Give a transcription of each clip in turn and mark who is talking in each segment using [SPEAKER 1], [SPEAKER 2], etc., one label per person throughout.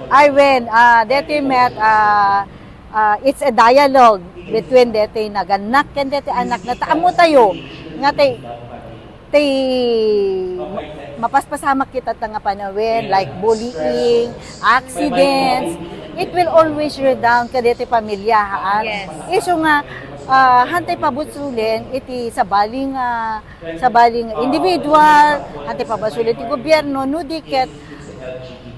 [SPEAKER 1] Arwen, dati met, it's a dialogue between dati naganak and dati anak na taamo tayo. Nga tay mapaspasama kita nga panawin, like bullying, accidents. It will always redound ka dati pamilya.
[SPEAKER 2] Yes.
[SPEAKER 1] Iso nga, hantay pabutsulin iti sa baling individual, hantay pabutsulin iti gobyerno, no diket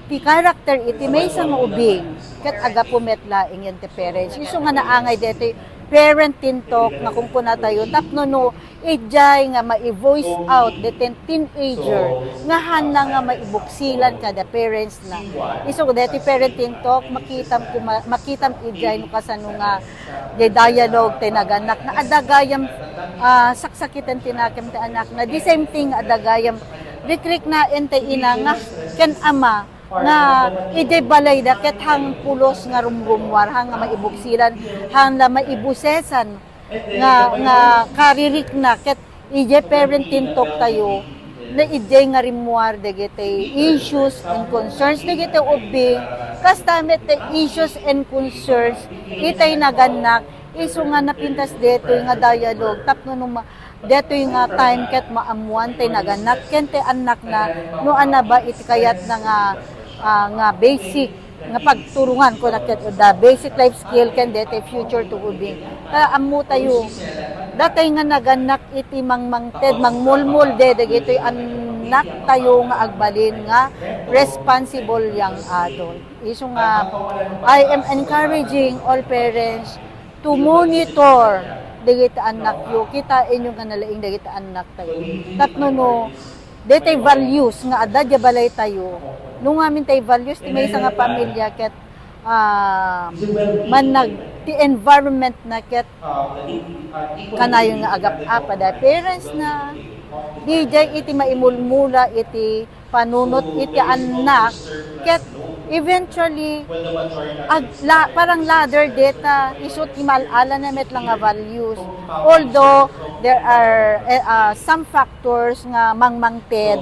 [SPEAKER 1] ti character iti may isang ubing ket aga pumetla ing ti parents. Iso nga naangay deti parent tintok nga kung kuna tayo tapno no ijay nga ma-voice out deten teenager nga hana nga maibuksilan kada parents na. Iso deti parent tintok makitam ijay no kasano nga di dialogue tinaganak na adagayam saksakitan tinakem ti anak na the same thing adagayam rikrik na ente ina nga ken ama na ide balay da ket hang pulos nga rumrumwar hang nga maibuksilan hang la maibusesan nga karirik na ket ije parenting tok tayo na ide nga rimwar dagiti issues and concerns dagiti ubing kastamet the issues and concerns itay naganak iso nga napintas deto nga dialogue tapno nung deto nga time ket maamuan tay naganak ken tay anak na no ana ba iti kayat na nga basic nga pagturungan ko na the basic life skill ken dete future to ubing ammo tayo datay nga naganak iti mangmangted mangmulmul dagitoy anak tayo nga agbalin nga responsible young adult. Iso nga I am encouraging all parents to monitor dagiti anak yo kita inyo nga nalaing dagiti anak tayo tapno no detay values nga adda balay tayo nung amin tay values ti may nga pamilya ket ti environment na ket kanayo nga agap-apa da parents na DJ iti maimulmula iti panunot iti anak ket eventually parang ladder data isut imalala na met lang nga values although there are some factors nga mangmangted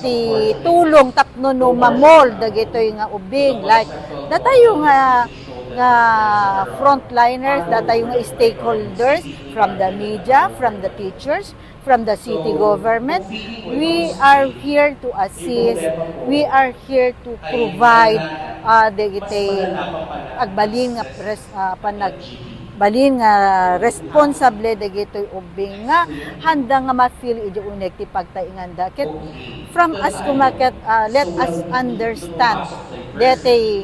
[SPEAKER 1] ti tulong tapno no mamold dagitoy nga ubing like datayo nga frontliners datayo nga stakeholders from the media, from the teachers, from the city government. We are here to assist. We are here to provide dagiti agbalin nga balin nga responsable dagitoy ubing nga handa nga ma-feel iti unek ti pagtainganda ket from us kumaket let us understand deti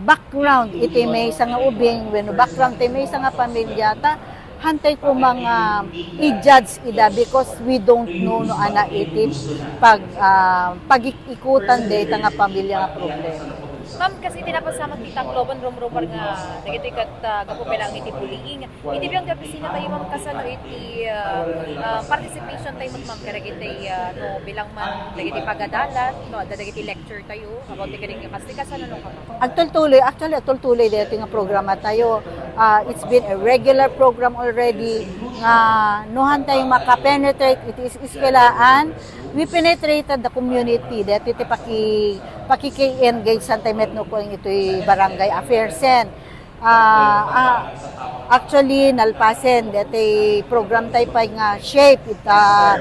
[SPEAKER 1] background iti may nga ubing wenno background ti may nga pamilya ta hantay ko mga i-judge ida because we don't know no ana iti pag-ikutan deta nga pamilya nga problema.
[SPEAKER 2] Ma'am, kasi tinapasama kita Globan rumrumar nga dagiti kat gapupelang iti bullying. Iti biyang gapisina tayo ma'am kasano iti participation tayo ma'am karagiti no bilang man dagiti pagadalat no dagiti lecture tayo about iti kasi kasano no kamo. Agtultuloy dito nga programa tayo. It's been a regular program already nga nohan tayo maka-penetrate iti eskwelahan. We penetrated the community dito iti pakiki-engage sa metno ko ito'y barangay affairs-en. Actually, nalpasen dati program tayo pa nga shape ita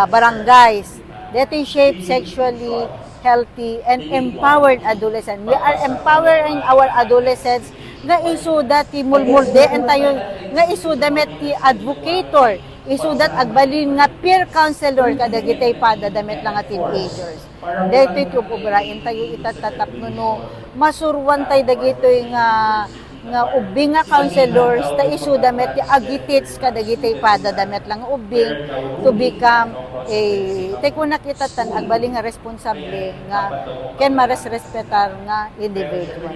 [SPEAKER 2] barangays. Dati shape sexually healthy and empowered adolescent. We are empowering our adolescents nga isuda ti mulmuldean tayo nga isuda met ti advocator isudat agbalin nga peer counselor kadagitay padadamet lang nga teenagers. Dito iti upubrain tayo itatatapno no masurwan tayo dagitoy nga ubing nga counselors ta isuda met ti agitates kadagitay padadamet lang ubing to become tay kun nakita tan agbalin nga responsable nga ken maresrespetar nga individual.